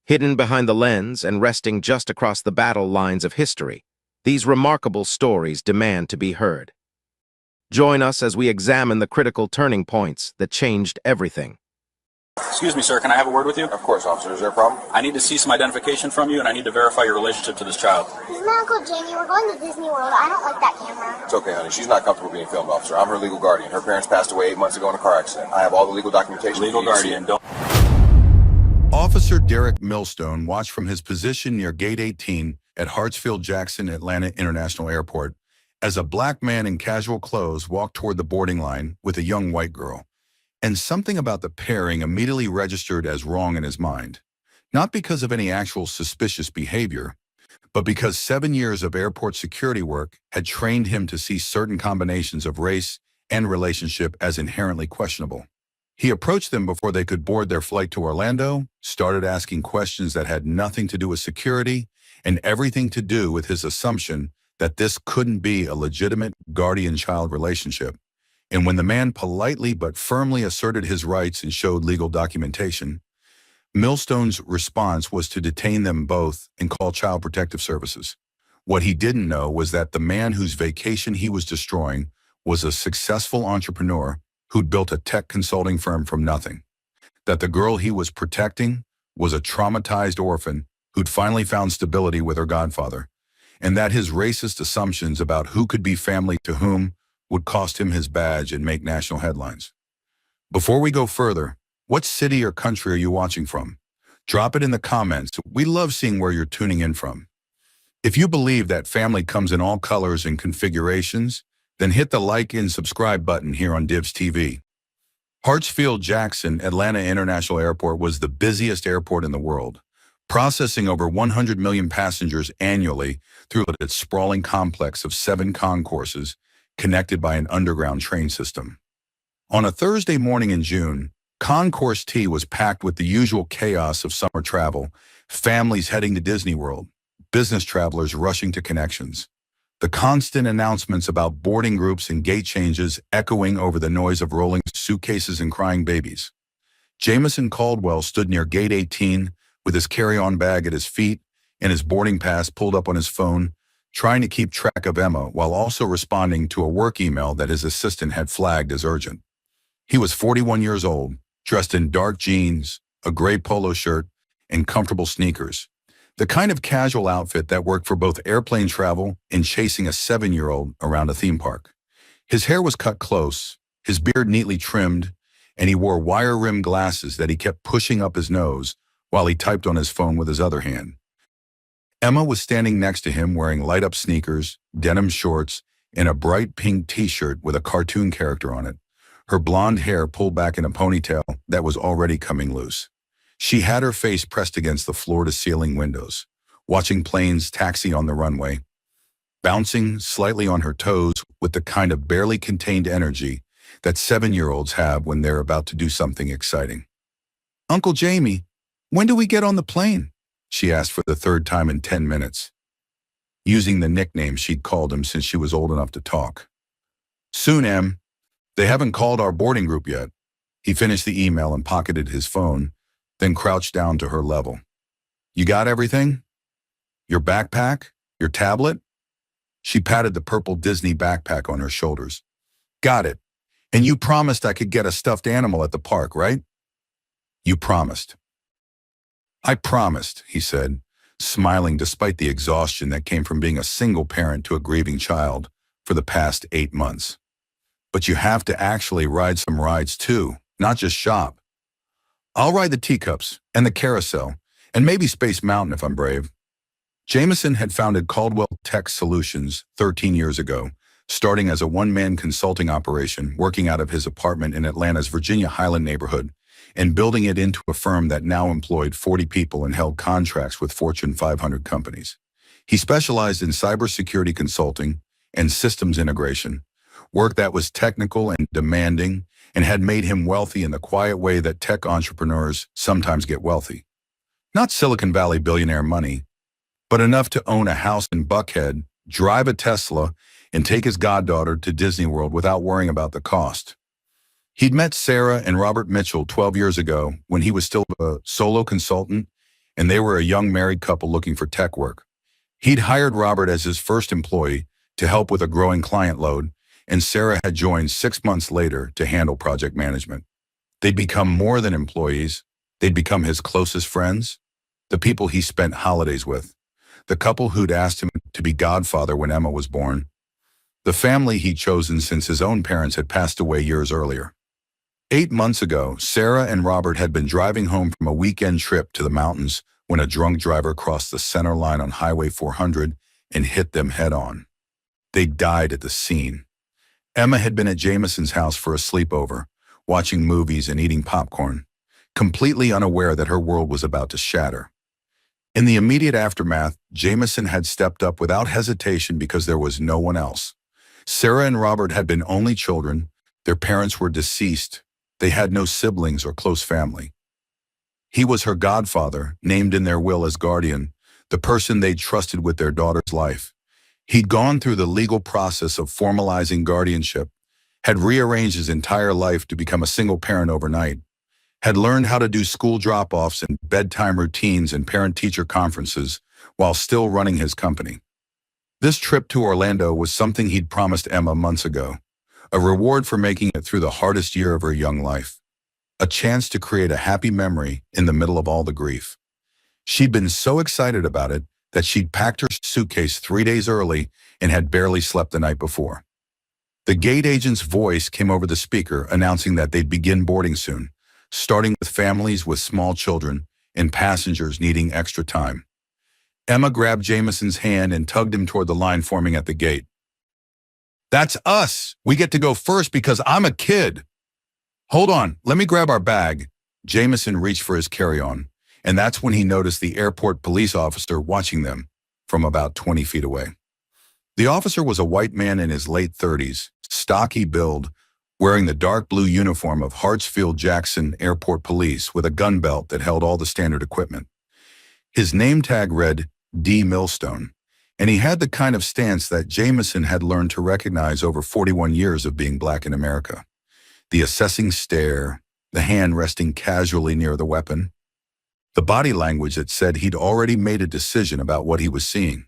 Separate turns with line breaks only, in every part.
Hidden behind the lens and resting just across the battle lines of history, these remarkable stories demand to be heard. Join us as we examine the critical turning points that changed everything.
Excuse me, sir. Can I have a word with you?
Of course, officer. Is there a problem?
I need to see some identification from you, and I need to verify your relationship to this child.
This is my Uncle Jamie. We're going to Disney World. I don't like that camera.
It's okay, honey. She's not comfortable being filmed, officer. I'm her legal guardian. Her parents passed away 8 months ago in a car accident. I have all the legal documentation.
Legal guardian, don't...
Officer Derek Millstone watched from his position near Gate 18 at Hartsfield-Jackson Atlanta International Airport as a black man in casual clothes walked toward the boarding line with a young white girl. And something about the pairing immediately registered as wrong in his mind. Not because of any actual suspicious behavior, but because 7 years of airport security work had trained him to see certain combinations of race and relationship as inherently questionable. He approached them before they could board their flight to Orlando, started asking questions that had nothing to do with security and everything to do with his assumption that this couldn't be a legitimate guardian-child relationship. And when the man politely but firmly asserted his rights and showed legal documentation, Millstone's response was to detain them both and call Child Protective Services. What he didn't know was that the man whose vacation he was destroying was a successful entrepreneur who'd built a tech consulting firm from nothing. That the girl he was protecting was a traumatized orphan who'd finally found stability with her godfather, and that his racist assumptions about who could be family to whom would cost him his badge and make national headlines. Before we go further, what city or country are you watching from? Drop it in the comments. We love seeing where you're tuning in from. If you believe that family comes in all colors and configurations, then hit the like and subscribe button here on Divs TV. Hartsfield-Jackson Atlanta International Airport was the busiest airport in the world, processing over 100 million passengers annually through its sprawling complex of 7 concourses connected by an underground train system. On a Thursday morning in June, Concourse T was packed with the usual chaos of summer travel, families heading to Disney World, business travelers rushing to connections. The constant announcements about boarding groups and gate changes echoing over the noise of rolling suitcases and crying babies. Jamison Caldwell stood near Gate 18 with his carry-on bag at his feet and his boarding pass pulled up on his phone, trying to keep track of Emma while also responding to a work email that his assistant had flagged as urgent. He was 41 years old, dressed in dark jeans, a gray polo shirt, and comfortable sneakers. The kind of casual outfit that worked for both airplane travel and chasing a 7-year-old around a theme park. His hair was cut close, his beard neatly trimmed, and he wore wire-rimmed glasses that he kept pushing up his nose while he typed on his phone with his other hand. Emma was standing next to him wearing light-up sneakers, denim shorts, and a bright pink t-shirt with a cartoon character on it, her blonde hair pulled back in a ponytail that was already coming loose. She had her face pressed against the floor-to-ceiling windows, watching planes taxi on the runway, bouncing slightly on her toes with the kind of barely contained energy that 7-year-olds have when they're about to do something exciting. "Uncle Jamie, when do we get on the plane?" she asked for the 3rd time in 10 minutes, using the nickname she'd called him since she was old enough to talk. "Soon, Em. They haven't called our boarding group yet." He finished the email and pocketed his phone, then crouched down to her level. "You got everything? Your backpack? Your tablet?" She patted the purple Disney backpack on her shoulders. "Got it. And you promised I could get a stuffed animal at the park, right?" "You promised." "I promised," he said, smiling despite the exhaustion that came from being a single parent to a grieving child for the past 8 months. "But you have to actually ride some rides too, not just shop." "I'll ride the teacups and the carousel and maybe Space Mountain if I'm brave." Jamison had founded Caldwell Tech Solutions 13 years ago, starting as a one-man consulting operation working out of his apartment in Atlanta's Virginia Highland neighborhood, and building it into a firm that now employed 40 people and held contracts with Fortune 500 companies. He specialized in cybersecurity consulting and systems integration, work that was technical and demanding and had made him wealthy in the quiet way that tech entrepreneurs sometimes get wealthy. Not Silicon Valley billionaire money, but enough to own a house in Buckhead, drive a Tesla, and take his goddaughter to Disney World without worrying about the cost. He'd met Sarah and Robert Mitchell 12 years ago when he was still a solo consultant, and they were a young married couple looking for tech work. He'd hired Robert as his first employee to help with a growing client load, and Sarah had joined 6 months later to handle project management. They'd become more than employees. They'd become his closest friends, the people he spent holidays with, the couple who'd asked him to be godfather when Emma was born, the family he'd chosen since his own parents had passed away years earlier. 8 months ago, Sarah and Robert had been driving home from a weekend trip to the mountains when a drunk driver crossed the center line on Highway 400 and hit them head-on. They died at the scene. Emma had been at Jameson's house for a sleepover, watching movies and eating popcorn, completely unaware that her world was about to shatter. In the immediate aftermath, Jameson had stepped up without hesitation because there was no one else. Sarah and Robert had been only children. Their parents were deceased. They had no siblings or close family. He was her godfather, named in their will as guardian, the person they'd trusted with their daughter's life. He'd gone through the legal process of formalizing guardianship, had rearranged his entire life to become a single parent overnight, had learned how to do school drop-offs and bedtime routines and parent-teacher conferences while still running his company. This trip to Orlando was something he'd promised Emma months ago, a reward for making it through the hardest year of her young life, a chance to create a happy memory in the middle of all the grief. She'd been so excited about it that she'd packed her suitcase 3 days early and had barely slept the night before. The gate agent's voice came over the speaker announcing that they'd begin boarding soon, starting with families with small children and passengers needing extra time. Emma grabbed Jameson's hand and tugged him toward the line forming at the gate. "That's us! We get to go first because I'm a kid!" "Hold on, let me grab our bag." Jameson reached for his carry-on, and that's when he noticed the airport police officer watching them from about 20 feet away. The officer was a white man in his late 30s, stocky build, wearing the dark blue uniform of Hartsfield-Jackson Airport Police with a gun belt that held all the standard equipment. His name tag read D. Millstone, and he had the kind of stance that Jameson had learned to recognize over 41 years of being black in America. The assessing stare, the hand resting casually near the weapon, the body language that said he'd already made a decision about what he was seeing.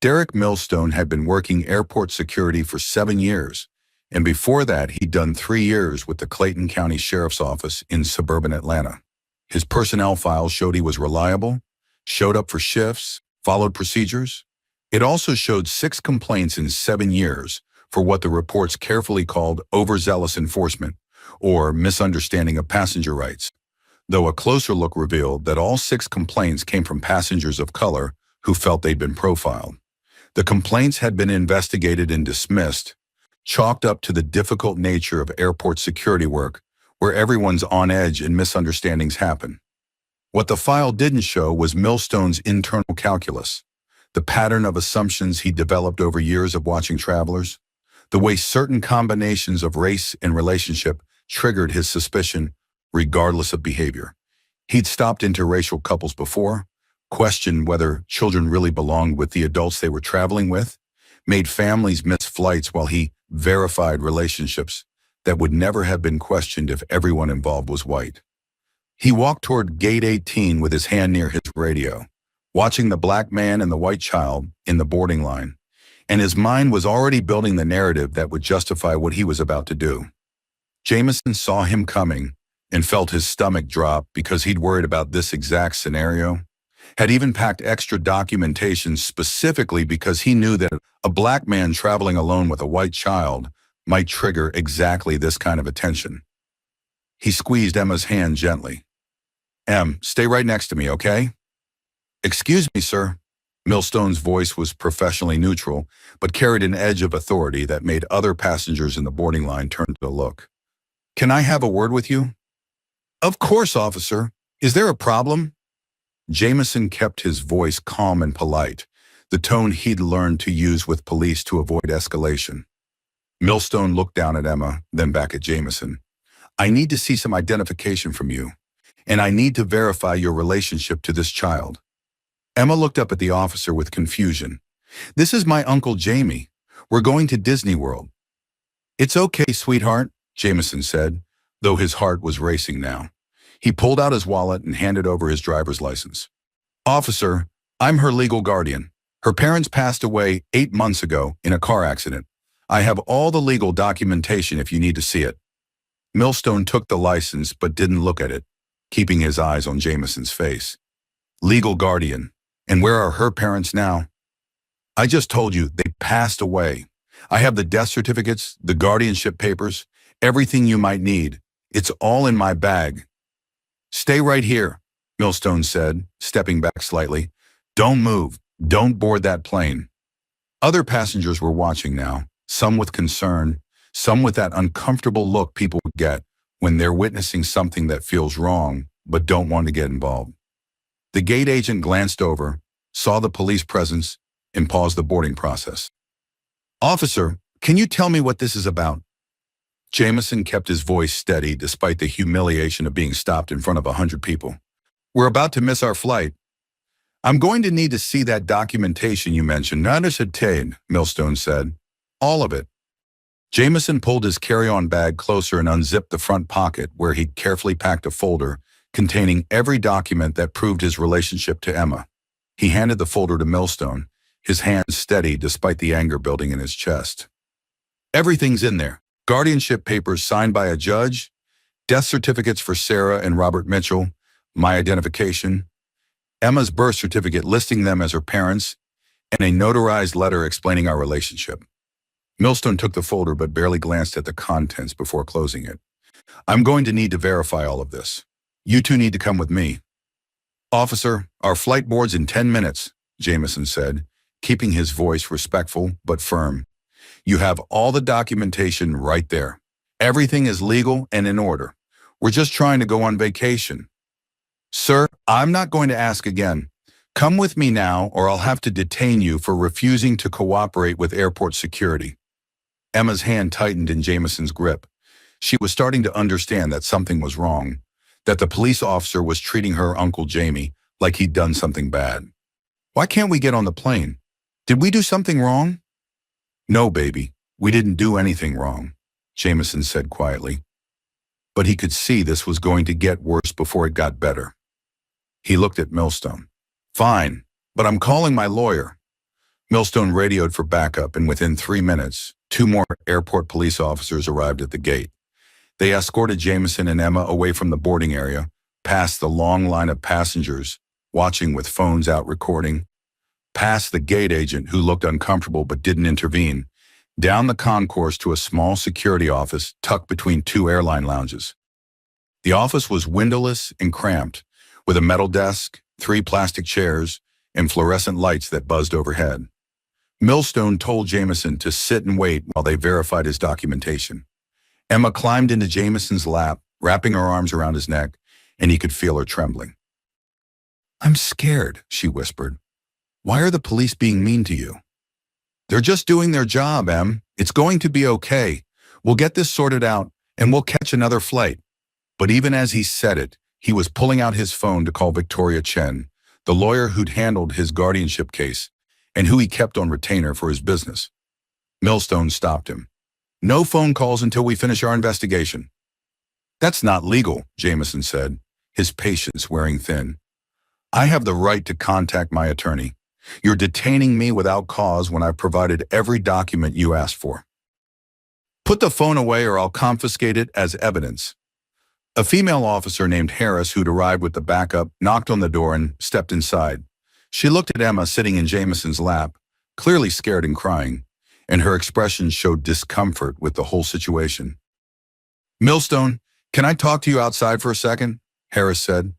Derek Millstone had been working airport security for 7 years, and before that he'd done 3 years with the Clayton County Sheriff's Office in suburban Atlanta. His personnel file showed he was reliable, showed up for shifts, followed procedures. It also showed 6 complaints in 7 years for what the reports carefully called overzealous enforcement or misunderstanding of passenger rights, though a closer look revealed that all 6 complaints came from passengers of color who felt they'd been profiled. The complaints had been investigated and dismissed, chalked up to the difficult nature of airport security work, where everyone's on edge and misunderstandings happen. What the file didn't show was Millstone's internal calculus, the pattern of assumptions he developed over years of watching travelers, the way certain combinations of race and relationship triggered his suspicion regardless of behavior. He'd stopped interracial couples before, questioned whether children really belonged with the adults they were traveling with, made families miss flights while he verified relationships that would never have been questioned if everyone involved was white. He walked toward Gate 18 with his hand near his radio, watching the black man and the white child in the boarding line, and his mind was already building the narrative that would justify what he was about to do. Jameson saw him coming and felt his stomach drop because he'd worried about this exact scenario, had even packed extra documentation specifically because he knew that a black man traveling alone with a white child might trigger exactly this kind of attention. He squeezed Emma's hand gently. "Em, stay right next to me, okay?" "Excuse me, sir." Millstone's voice was professionally neutral, but carried an edge of authority that made other passengers in the boarding line turn to look. "Can I have a word with you?" "Of course, officer. Is there a problem?" Jameson kept his voice calm and polite, the tone he'd learned to use with police to avoid escalation. Millstone looked down at Emma, then back at Jameson. "I need to see some identification from you, and I need to verify your relationship to this child." Emma looked up at the officer with confusion. "This is my Uncle Jamie. We're going to Disney World." "It's okay, sweetheart," Jameson said, though his heart was racing now. He pulled out his wallet and handed over his driver's license. Officer, I'm her legal guardian. Her parents passed away 8 months ago in a car accident. I have all the legal documentation if you need to see it. Millstone took the license but didn't look at it, keeping his eyes on Jameson's face. Legal guardian. And where are her parents now? I just told you they passed away. I have the death certificates, the guardianship papers, everything you might need. It's all in my bag. Stay right here, Millstone said, stepping back slightly. Don't move. Don't board that plane. Other passengers were watching now, some with concern, some with that uncomfortable look people get when they're witnessing something that feels wrong but don't want to get involved. The gate agent glanced over, saw the police presence, and paused the boarding process. Officer, can you tell me what this is about? Jameson kept his voice steady despite the humiliation of being stopped in front of 100 people. We're about to miss our flight. I'm going to need to see that documentation you mentioned. Not as detained, Millstone said. All of it. Jameson pulled his carry-on bag closer and unzipped the front pocket where he'd carefully packed a folder containing every document that proved his relationship to Emma. He handed the folder to Millstone, his hands steady despite the anger building in his chest. Everything's in there. Guardianship papers signed by a judge, death certificates for Sarah and Robert Mitchell, my identification, Emma's birth certificate listing them as her parents, and a notarized letter explaining our relationship. Millstone took the folder but barely glanced at the contents before closing it. I'm going to need to verify all of this. You two need to come with me. Officer, our flight boards in 10 minutes, Jameson said, keeping his voice respectful but firm. You have all the documentation right there. Everything is legal and in order. We're just trying to go on vacation. Sir, I'm not going to ask again. Come with me now or I'll have to detain you for refusing to cooperate with airport security. Emma's hand tightened in Jameson's grip. She was starting to understand that something was wrong, that the police officer was treating her Uncle Jamie like he'd done something bad. Why can't we get on the plane? Did we do something wrong? No, baby, we didn't do anything wrong, Jameson said quietly. But he could see this was going to get worse before it got better. He looked at Millstone. Fine, but I'm calling my lawyer. Millstone radioed for backup, and within 3 minutes, 2 more airport police officers arrived at the gate. They escorted Jameson and Emma away from the boarding area, past the long line of passengers, watching with phones out recording, past the gate agent who looked uncomfortable but didn't intervene, down the concourse to a small security office tucked between 2 airline lounges. The office was windowless and cramped, with a metal desk, 3 plastic chairs, and fluorescent lights that buzzed overhead. Millstone told Jameson to sit and wait while they verified his documentation. Emma climbed into Jameson's lap, wrapping her arms around his neck, and he could feel her trembling. I'm scared, she whispered. Why are the police being mean to you? They're just doing their job, Em. It's going to be okay. We'll get this sorted out, and we'll catch another flight. But even as he said it, he was pulling out his phone to call Victoria Chen, the lawyer who'd handled his guardianship case, and who he kept on retainer for his business. Millstone stopped him. No phone calls until we finish our investigation. That's not legal, Jameson said, his patience wearing thin. I have the right to contact my attorney. You're detaining me without cause when I've provided every document you asked for. Put the phone away or I'll confiscate it as evidence. A female officer named Harris, who'd arrived with the backup, knocked on the door and stepped inside. She looked at Emma sitting in Jameson's lap, clearly scared and crying, and her expression showed discomfort with the whole situation. Millstone, can I talk to you outside for a second? Harris said.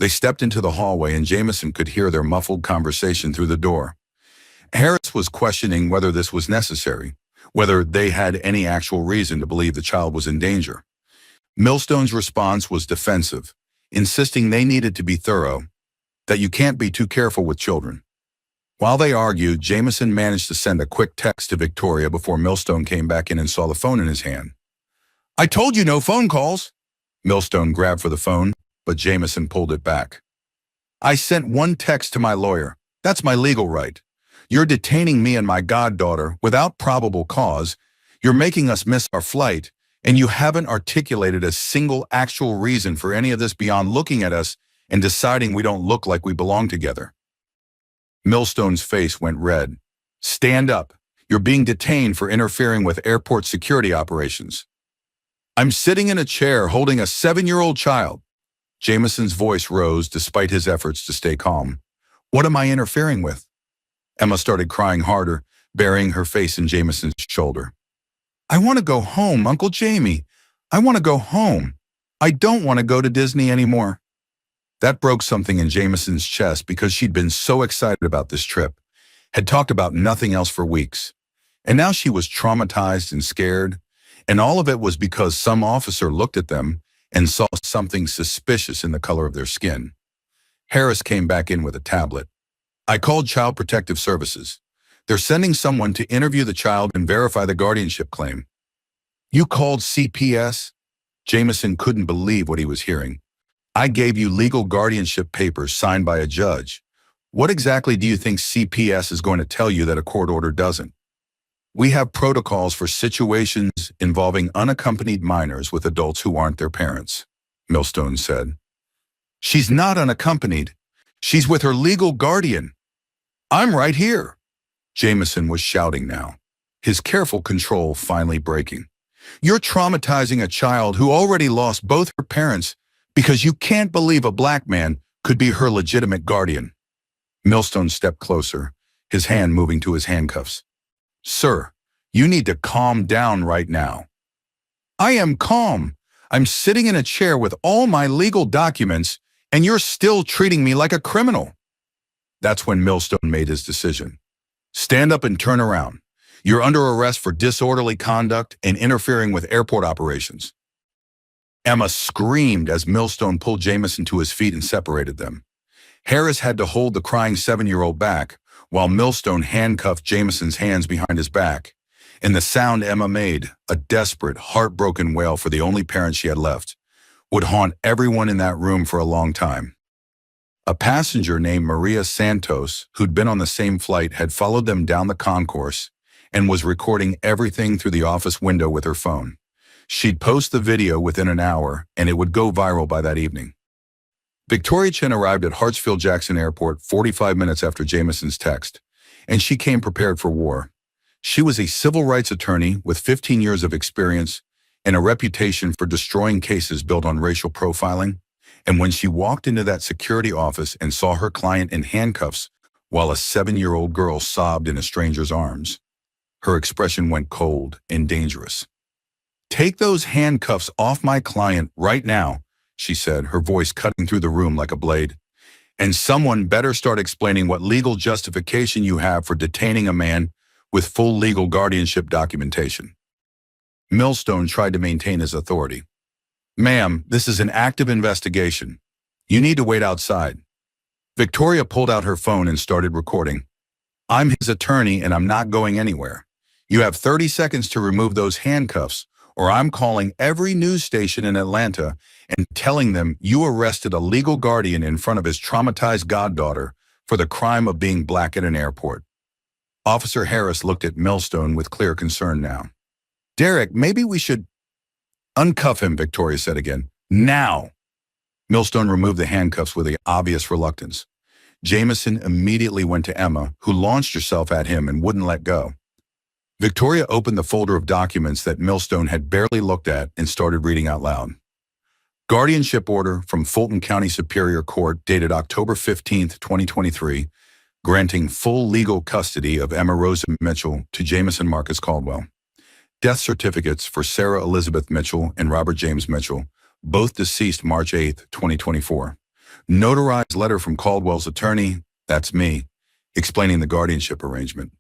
They stepped into the hallway and Jameson could hear their muffled conversation through the door. Harris was questioning whether this was necessary, whether they had any actual reason to believe the child was in danger. Millstone's response was defensive, insisting they needed to be thorough, that you can't be too careful with children. While they argued, Jameson managed to send a quick text to Victoria before Millstone came back in and saw the phone in his hand. I told you no phone calls. Millstone grabbed for the phone, but Jameson pulled it back. I sent one text to my lawyer. That's my legal right. You're detaining me and my goddaughter without probable cause. You're making us miss our flight, and you haven't articulated a single actual reason for any of this beyond looking at us and deciding we don't look like we belong together. Millstone's face went red. Stand up. You're being detained for interfering with airport security operations. I'm sitting in a chair holding a 7-year-old child. Jameson's voice rose despite his efforts to stay calm. What am I interfering with? Emma started crying harder, burying her face in Jameson's shoulder. I want to go home, Uncle Jamie. I want to go home. I don't want to go to Disney anymore. That broke something in Jameson's chest because she'd been so excited about this trip, had talked about nothing else for weeks. And now she was traumatized and scared, and all of it was because some officer looked at them and saw something suspicious in the color of their skin. Harris came back in with a tablet. I called Child Protective Services. They're sending someone to interview the child and verify the guardianship claim. You called CPS? Jameson couldn't believe what he was hearing. I gave you legal guardianship papers signed by a judge. What exactly do you think CPS is going to tell you that a court order doesn't? We have protocols for situations involving unaccompanied minors with adults who aren't their parents, Millstone said. She's not unaccompanied. She's with her legal guardian. I'm right here. Jameson was shouting now, his careful control finally breaking. You're traumatizing a child who already lost both her parents because you can't believe a black man could be her legitimate guardian. Millstone stepped closer, his hand moving to his handcuffs. Sir, you need to calm down right now. I am calm. I'm sitting in a chair with all my legal documents, and you're still treating me like a criminal. That's when Millstone made his decision. Stand up and turn around. You're under arrest for disorderly conduct and interfering with airport operations. Emma screamed as Millstone pulled Jameson to his feet and separated them. Harris had to hold the crying 7-year-old back, while Millstone handcuffed Jameson's hands behind his back. And the sound Emma made, a desperate, heartbroken wail for the only parent she had left, would haunt everyone in that room for a long time. A passenger named Maria Santos, who'd been on the same flight, had followed them down the concourse and was recording everything through the office window with her phone. She'd post the video within an hour, and it would go viral by that evening. Victoria Chen arrived at Hartsfield-Jackson Airport 45 minutes after Jameson's text, and she came prepared for war. She was a civil rights attorney with 15 years of experience and a reputation for destroying cases built on racial profiling. And when she walked into that security office and saw her client in handcuffs while a 7-year-old girl sobbed in a stranger's arms, her expression went cold and dangerous. Take those handcuffs off my client right now, she said, her voice cutting through the room like a blade. And someone better start explaining what legal justification you have for detaining a man with full legal guardianship documentation. Millstone tried to maintain his authority. Ma'am, this is an active investigation. You need to wait outside. Victoria pulled out her phone and started recording. I'm his attorney and I'm not going anywhere. You have 30 seconds to remove those handcuffs, or I'm calling every news station in Atlanta and telling them you arrested a legal guardian in front of his traumatized goddaughter for the crime of being black at an airport. Officer Harris looked at Millstone with clear concern now. Derek, maybe we should... Uncuff him, Victoria said again. Now! Millstone removed the handcuffs with obvious reluctance. Jameson immediately went to Emma, who launched herself at him and wouldn't let go. Victoria opened the folder of documents that Millstone had barely looked at and started reading out loud. Guardianship order from Fulton County Superior Court dated October 15, 2023, granting full legal custody of Emma Rose Mitchell to Jameson Marcus Caldwell. Death certificates for Sarah Elizabeth Mitchell and Robert James Mitchell, both deceased March 8, 2024. Notarized letter from Caldwell's attorney, that's me, explaining the guardianship arrangement.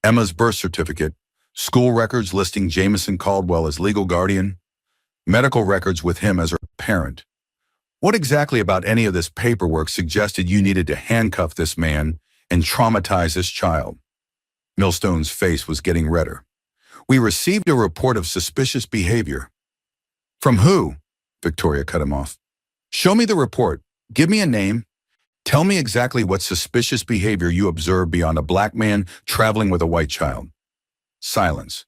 Emma's birth certificate, school records listing Jameson Caldwell as legal guardian, medical records with him as her parent. What exactly about any of this paperwork suggested you needed to handcuff this man and traumatize this child? Millstone's face was getting redder. We received a report of suspicious behavior. From who? Victoria cut him off. Show me the report. Give me a name. Tell me exactly what suspicious behavior you observed beyond a black man traveling with a white child. Silence.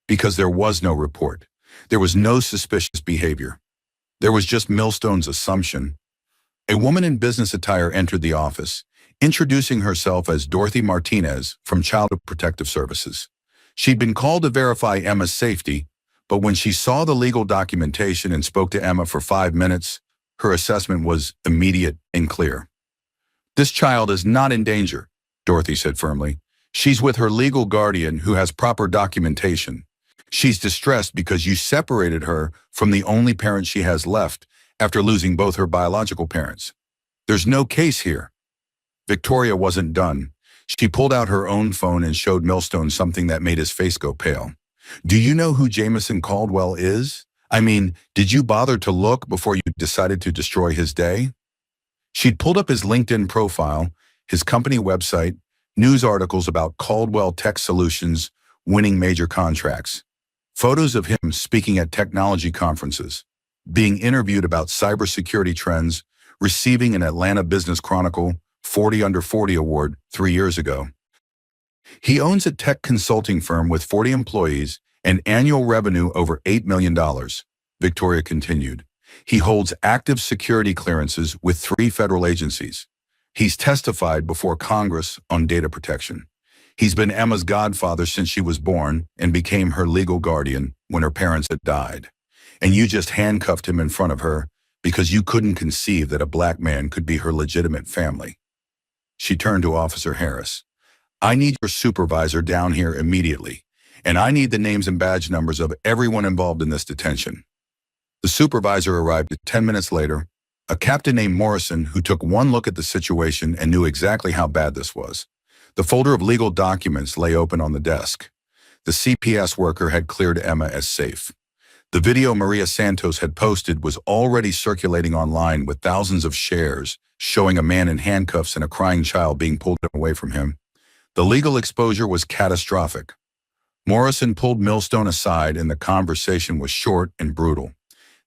Because there was no report. There was no suspicious behavior. There was just Millstone's assumption. A woman in business attire entered the office, introducing herself as Dorothy Martinez from Child Protective Services. She'd been called to verify Emma's safety, but when she saw the legal documentation and spoke to Emma for 5 minutes, her assessment was immediate and clear. "This child is not in danger," Dorothy said firmly. "She's with her legal guardian who has proper documentation. She's distressed because you separated her from the only parent she has left after losing both her biological parents. There's no case here." Victoria wasn't done. She pulled out her own phone and showed Millstone something that made his face go pale. "Do you know who Jamison Caldwell is? I mean, did you bother to look before you decided to destroy his day?" She'd pulled up his LinkedIn profile, his company website, news articles about Caldwell Tech Solutions winning major contracts, photos of him speaking at technology conferences, being interviewed about cybersecurity trends, receiving an Atlanta Business Chronicle 40 Under 40 award 3 years ago. He owns a tech consulting firm with 40 employees and annual revenue over $8 million, Victoria continued. He holds active security clearances with 3 federal agencies. He's testified before Congress on data protection. He's been Emma's godfather since she was born and became her legal guardian when her parents had died. And you just handcuffed him in front of her because you couldn't conceive that a black man could be her legitimate family. She turned to Officer Harris. "I need your supervisor down here immediately, and I need the names and badge numbers of everyone involved in this detention." The supervisor arrived 10 minutes later, a captain named Morrison who took one look at the situation and knew exactly how bad this was. The folder of legal documents lay open on the desk. The CPS worker had cleared Emma as safe. The video Maria Santos had posted was already circulating online with thousands of shares, showing a man in handcuffs and a crying child being pulled away from him. The legal exposure was catastrophic. Morrison pulled Millstone aside and the conversation was short and brutal.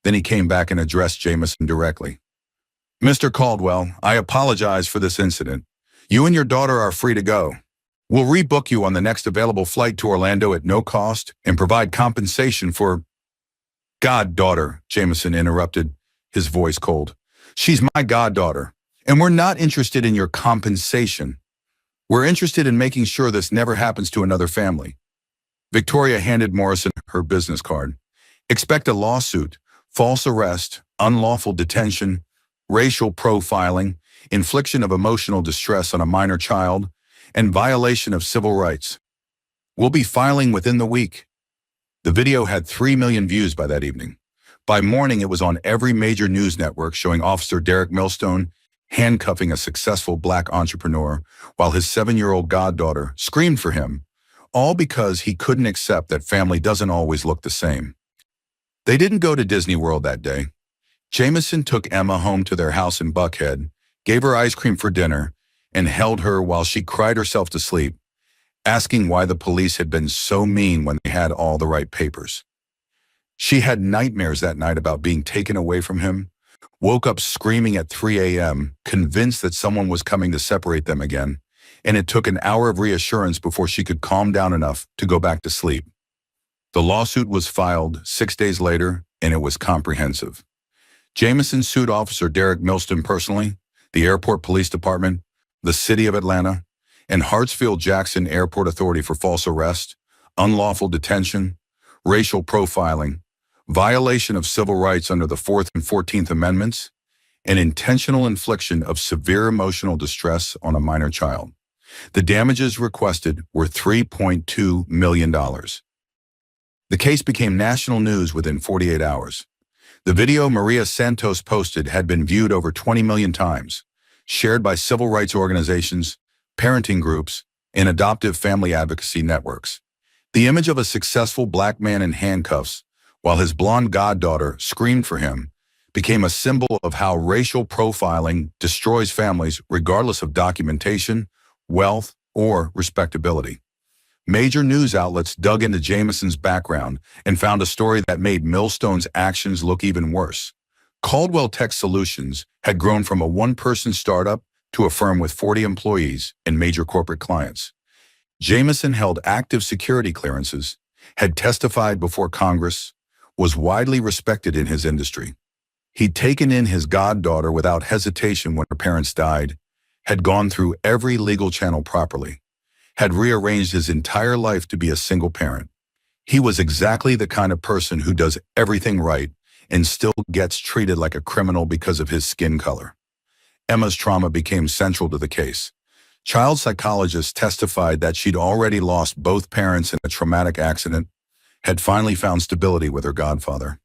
Then he came back and addressed Jamison directly. "Mr. Caldwell, I apologize for this incident. You and your daughter are free to go. We'll rebook you on the next available flight to Orlando at no cost and provide compensation for—" "Goddaughter," Jamison interrupted, his voice cold. "She's my goddaughter, and we're not interested in your compensation. We're interested in making sure this never happens to another family." Victoria handed Morrison her business card. "Expect a lawsuit, false arrest, unlawful detention, racial profiling, infliction of emotional distress on a minor child, and violation of civil rights. We'll be filing within the week." The video had 3 million views by that evening. By morning, it was on every major news network showing Officer Derek Millstone handcuffing a successful black entrepreneur while his 7-year-old goddaughter screamed for him, all because he couldn't accept that family doesn't always look the same. They didn't go to Disney World that day. Jamison took Emma home to their house in Buckhead, gave her ice cream for dinner, and held her while she cried herself to sleep, asking why the police had been so mean when they had all the right papers. She had nightmares that night about being taken away from him, woke up screaming at 3 a.m., convinced that someone was coming to separate them again, and it took an hour of reassurance before she could calm down enough to go back to sleep. The lawsuit was filed 6 days later, and it was comprehensive. Jamison sued Officer Derek Millstone personally, the Airport Police Department, the City of Atlanta, and Hartsfield-Jackson Airport Authority for false arrest, unlawful detention, racial profiling, violation of civil rights under the 4th and 14th Amendments, and intentional infliction of severe emotional distress on a minor child. The damages requested were $3.2 million. The case became national news within 48 hours. The video Maria Santos posted had been viewed over 20 million times, shared by civil rights organizations, parenting groups, and adoptive family advocacy networks. The image of a successful black man in handcuffs, while his blonde goddaughter screamed for him, became a symbol of how racial profiling destroys families regardless of documentation, wealth, or respectability. Major news outlets dug into Jamison's background and found a story that made Millstone's actions look even worse. Caldwell Tech Solutions had grown from a one-person startup to a firm with 40 employees and major corporate clients. Jamison held active security clearances, had testified before Congress, was widely respected in his industry. He'd taken in his goddaughter without hesitation when her parents died, had gone through every legal channel properly, had rearranged his entire life to be a single parent. He was exactly the kind of person who does everything right and still gets treated like a criminal because of his skin color. Emma's trauma became central to the case. Child psychologists testified that she'd already lost both parents in a traumatic accident, had finally found stability with her godfather,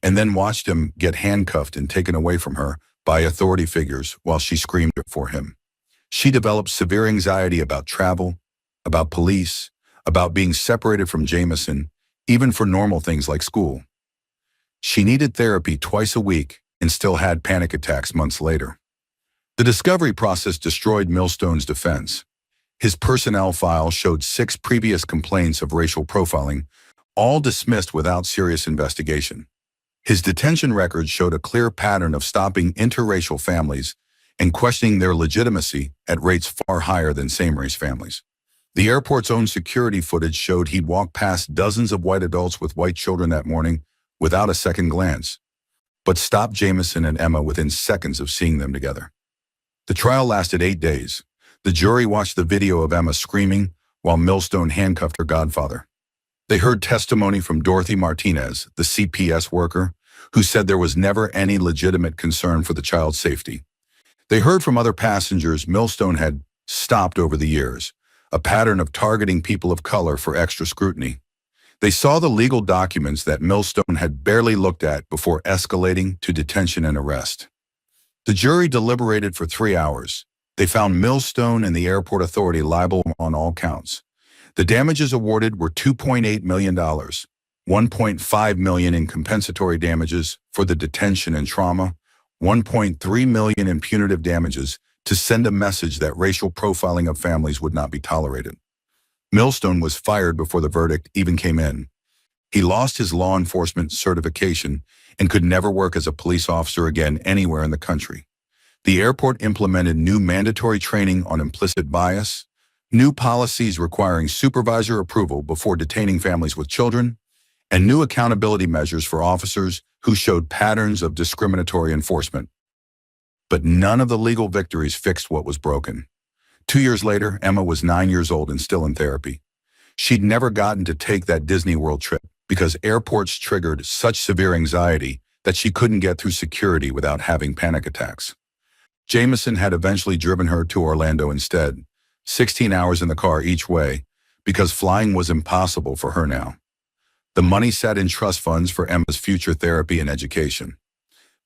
and then watched him get handcuffed and taken away from her by authority figures while she screamed for him. She developed severe anxiety about travel, about police, about being separated from Jameson, even for normal things like school. She needed therapy twice a week and still had panic attacks months later. The discovery process destroyed Millstone's defense. His personnel file showed 6 previous complaints of racial profiling, all dismissed without serious investigation. His detention records showed a clear pattern of stopping interracial families and questioning their legitimacy at rates far higher than same-race families. The airport's own security footage showed he'd walked past dozens of white adults with white children that morning without a second glance, but stopped Jameson and Emma within seconds of seeing them together. The trial lasted 8 days. The jury watched the video of Emma screaming while Millstone handcuffed her godfather. They heard testimony from Dorothy Martinez, the CPS worker, who said there was never any legitimate concern for the child's safety. They heard from other passengers Millstone had stopped over the years, a pattern of targeting people of color for extra scrutiny. They saw the legal documents that Millstone had barely looked at before escalating to detention and arrest. The jury deliberated for 3 hours. They found Millstone and the airport authority liable on all counts. The damages awarded were $2.8 million, $1.5 million in compensatory damages for the detention and trauma, $1.3 million in punitive damages to send a message that racial profiling of families would not be tolerated. Millstone was fired before the verdict even came in. He lost his law enforcement certification and could never work as a police officer again anywhere in the country. The airport implemented new mandatory training on implicit bias, new policies requiring supervisor approval before detaining families with children, and new accountability measures for officers who showed patterns of discriminatory enforcement. But none of the legal victories fixed what was broken. 2 years later, Emma was 9 years old and still in therapy. She'd never gotten to take that Disney World trip because airports triggered such severe anxiety that she couldn't get through security without having panic attacks. Jameson had eventually driven her to Orlando instead, 16 hours in the car each way, because flying was impossible for her now. The money sat in trust funds for Emma's future therapy and education.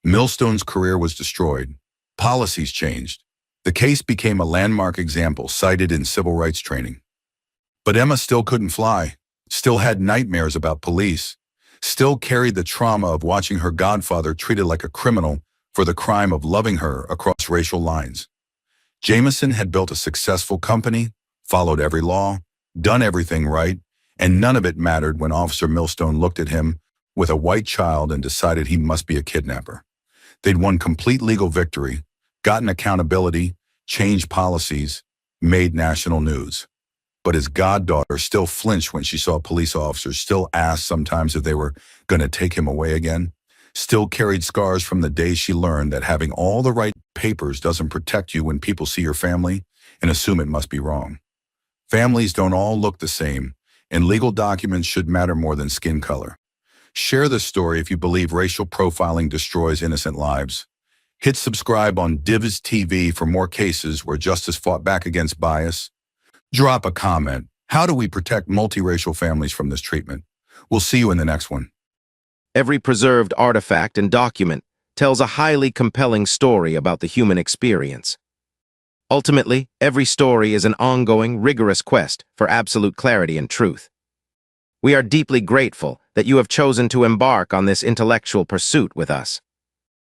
Millstone's career was destroyed. Policies changed. The case became a landmark example cited in civil rights training. But Emma still couldn't fly, still had nightmares about police, still carried the trauma of watching her godfather treated like a criminal for the crime of loving her across racial lines. Jameson had built a successful company, followed every law, done everything right, and none of it mattered when Officer Millstone looked at him with a white child and decided he must be a kidnapper. They'd won complete legal victory, gotten accountability, changed policies, made national news. But his goddaughter still flinched when she saw police officers, still asked sometimes if they were going to take him away again, still carried scars from the day she learned that having all the right papers doesn't protect you when people see your family and assume it must be wrong. Families don't all look the same, and legal documents should matter more than skin color. Share this story if you believe racial profiling destroys innocent lives. Hit subscribe on Divs TV for more cases where justice fought back against bias. Drop a comment. How do we protect multiracial families from this treatment? We'll see you in the next one.
Every preserved artifact and document tells a highly compelling story about the human experience. Ultimately, every story is an ongoing, rigorous quest for absolute clarity and truth. We are deeply grateful that you have chosen to embark on this intellectual pursuit with us.